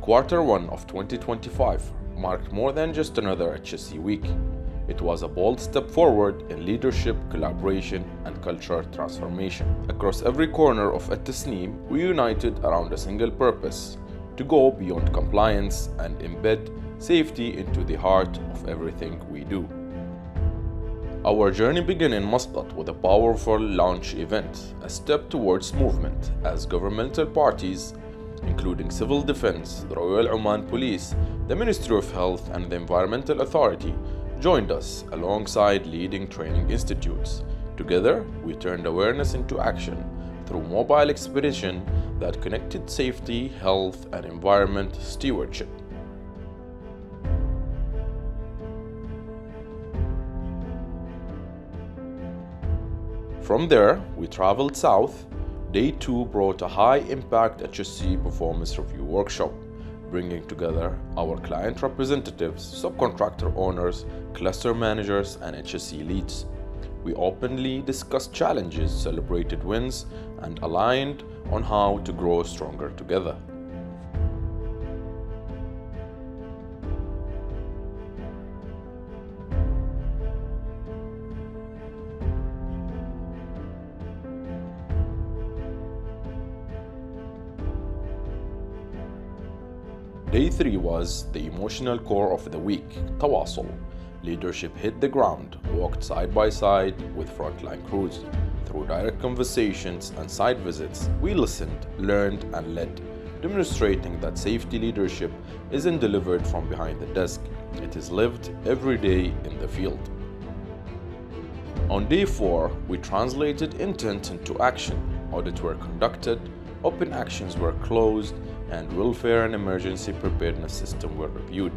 Quarter 1 of 2025 marked more than just another HSE week. It was a bold step forward in leadership, collaboration, and cultural transformation. Across every corner of Tasnim, we united around a single purpose: to go beyond compliance and embed safety into the heart of everything we do. Our journey began in Muscat with a powerful launch event, a step towards movement as governmental parties, including Civil Defense, the Royal Oman Police, the Ministry of Health, and the Environmental Authority, joined us alongside leading training institutes. Together, we turned awareness into action through mobile expedition that connected safety, health, and environment stewardship. From there, we traveled south. Day 2 brought a high-impact HSE performance review workshop, bringing together our client representatives, subcontractor owners, cluster managers, and HSE leads. We openly discussed challenges, celebrated wins, and aligned on how to grow stronger together. Day 3 was the emotional core of the week, tawasul. Leadership hit the ground, walked side by side with frontline crews. Through direct conversations and site visits, we listened, learned, and led, demonstrating that safety leadership isn't delivered from behind the desk, it is lived every day in the field. On day 4, we translated intent into action. Audits were conducted, open actions were closed, and welfare and emergency preparedness systems were reviewed.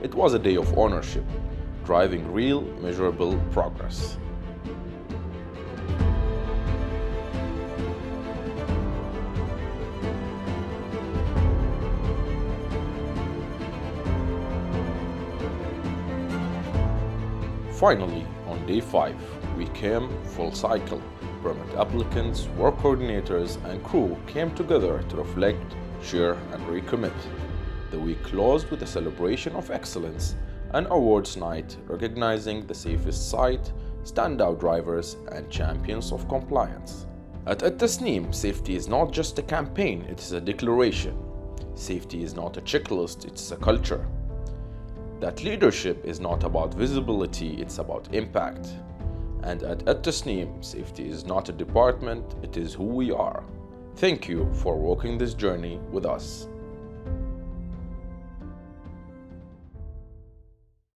It was a day of ownership, driving real, measurable progress. Finally, on day 5, we came full cycle. Permit applicants, work coordinators, and crew came together to reflect, share, and recommit. The week closed with a celebration of excellence, an awards night recognizing the safest site, standout drivers, and champions of compliance. At Tasnim, safety is not just a campaign, it is a declaration. Safety is not a checklist, it's a culture. That leadership is not about visibility, it's about impact. And at Tasnim, safety is not a department, it is who we are. Thank you for walking this journey with us.